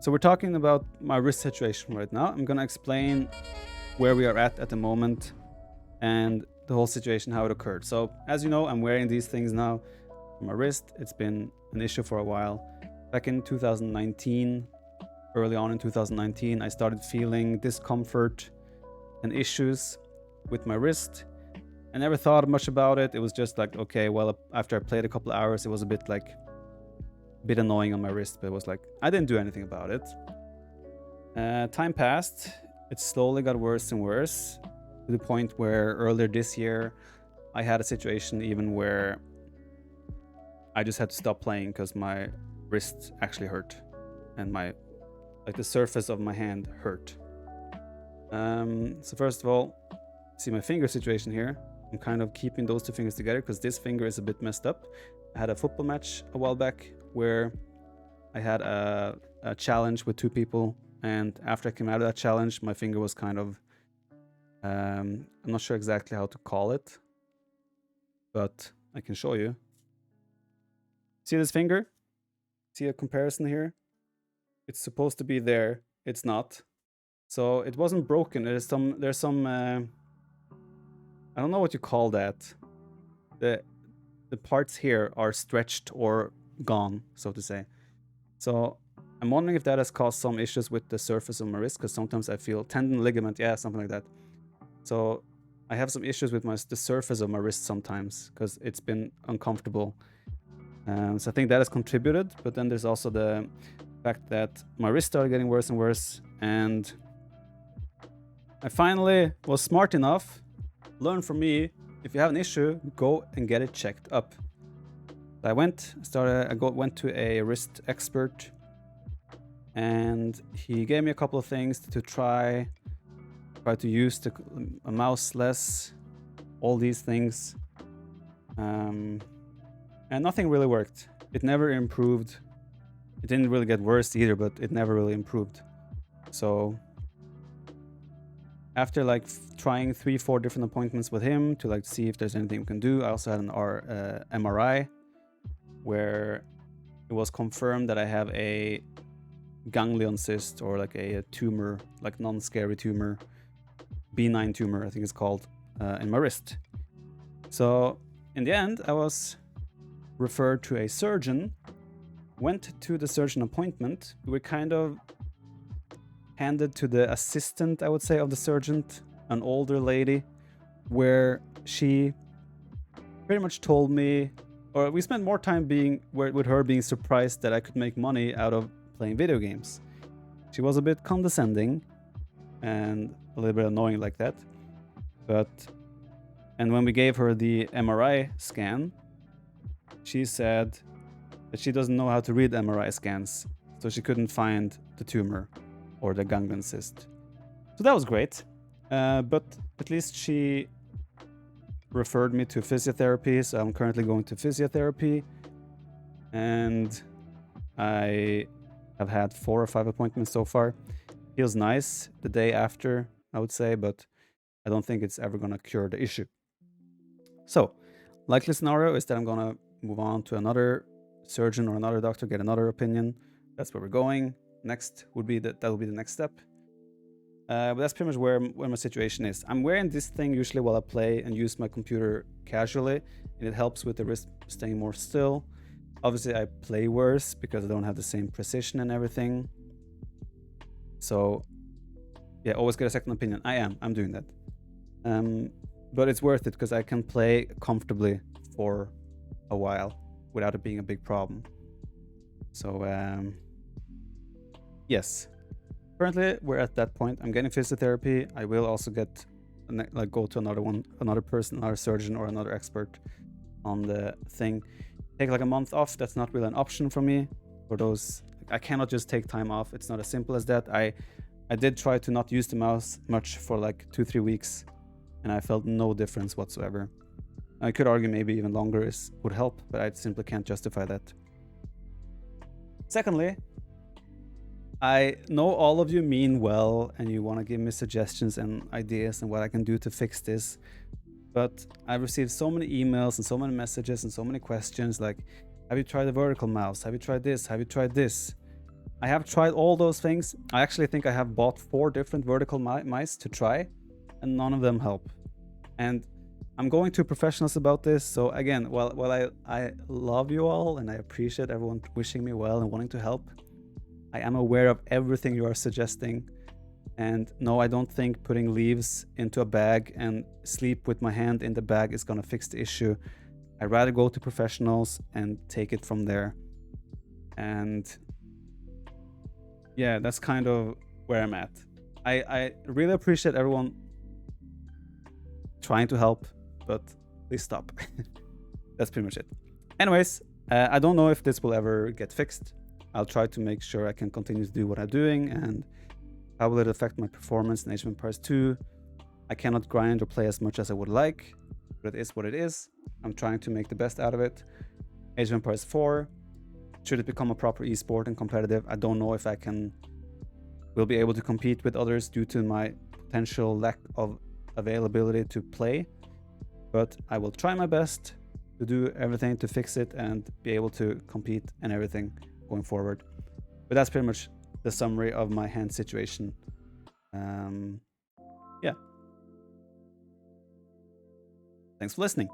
So we're talking about my wrist situation right now. I'm gonna explain where we are at the moment and the whole situation, how it occurred. So as you know, I'm wearing these things now on my wrist. It's been an issue for a while. Back in 2019, early on in 2019, I started feeling discomfort and issues with my wrist. I never thought much about it. It was just like, okay, well, after I played a couple of hours, it was a bit annoying on my wrist, but it was like, I didn't do anything about it. Time passed. It slowly got worse and worse to the point where earlier this year, I had a situation even where I just had to stop playing because my wrist actually hurt and the surface of my hand hurt. So first of all, see my finger situation here. I'm kind of keeping those two fingers together because this finger is a bit messed up. I had a football match a while back where I had a challenge with two people, and after I came out of that challenge, my finger was kind of I'm not sure exactly how to call it, but I can show you. See this finger? See a comparison here? It's supposed to be there. It's not. So it wasn't broken. There's some I don't know what you call that. The parts here are stretched or gone, so to say. So I'm wondering if that has caused some issues with the surface of my wrist, because sometimes I feel tendon, ligament, yeah, something like that. So I have some issues with the surface of my wrist sometimes because it's been uncomfortable. So I think that has contributed, but then there's also the fact that my wrist started getting worse and worse, and I finally was smart enough. Learn from me, if you have an issue, go and get it checked up. I went to a wrist expert, and he gave me a couple of things to try to use a mouse less, all these things, and nothing really worked. It never improved. It didn't really get worse either, but it never really improved. So after trying 3-4 different appointments with him to see if there's anything we can do, I also had an MRI where it was confirmed that I have a ganglion cyst, or a tumor, non-scary tumor, benign tumor, I think it's called, in my wrist. So in the end, I was referred to a surgeon, went to the surgeon appointment. We were kind of handed to the assistant, I would say, of the surgeon, an older lady, where she pretty much told me, or we spent more time with her being surprised that I could make money out of playing video games. She was a bit condescending and a little bit annoying like that. And when we gave her the MRI scan, she said that she doesn't know how to read MRI scans, so she couldn't find the tumor or the ganglion cyst. So that was great, but at least she referred me to physiotherapy, so I'm currently going to physiotherapy, and I have had 4 or 5 appointments so far. Feels nice the day after, I would say, but I don't think it's ever gonna cure the issue. So, likely scenario is that I'm gonna move on to another surgeon or another doctor, get another opinion. That's where we're going. Next would be that will be the next step. But that's pretty much where my situation is. I'm wearing this thing usually while I play and use my computer casually, and it helps with the wrist staying more still. Obviously, I play worse because I don't have the same precision and everything. So, yeah, always get a second opinion. I'm doing that. But it's worth it because I can play comfortably for a while without it being a big problem. So, yes. Currently, we're at that point. I'm getting physiotherapy. I will also go to another surgeon or another expert on the thing. Take a month off. That's not really an option for me. For those, I cannot just take time off. It's not as simple as that. I did try to not use the mouse much for 2-3 weeks, and I felt no difference whatsoever. I could argue maybe even longer would help, but I simply can't justify that. Secondly, I know all of you mean well and you want to give me suggestions and ideas and what I can do to fix this, but I've received so many emails and so many messages and so many questions like, have you tried the vertical mouse? Have you tried this? Have you tried this? I have tried all those things. I actually think I have bought 4 different vertical mice to try, and none of them help. And I'm going to professionals about this. So again, while I love you all and I appreciate everyone wishing me well and wanting to help, I am aware of everything you are suggesting. And no, I don't think putting leaves into a bag and sleep with my hand in the bag is gonna fix the issue. I'd rather go to professionals and take it from there. And yeah, that's kind of where I'm at. I really appreciate everyone trying to help, but please stop. That's pretty much it. Anyways, I don't know if this will ever get fixed. I'll try to make sure I can continue to do what I'm doing. And how will it affect my performance in Age of Empires 2? I cannot grind or play as much as I would like, but it is what it is. I'm trying to make the best out of it. Age of Empires 4, should it become a proper esport and competitive, I don't know if I will be able to compete with others due to my potential lack of availability to play. But I will try my best to do everything to fix it and be able to compete and everything going forward. But that's pretty much the summary of my hand situation. Yeah. Thanks for listening.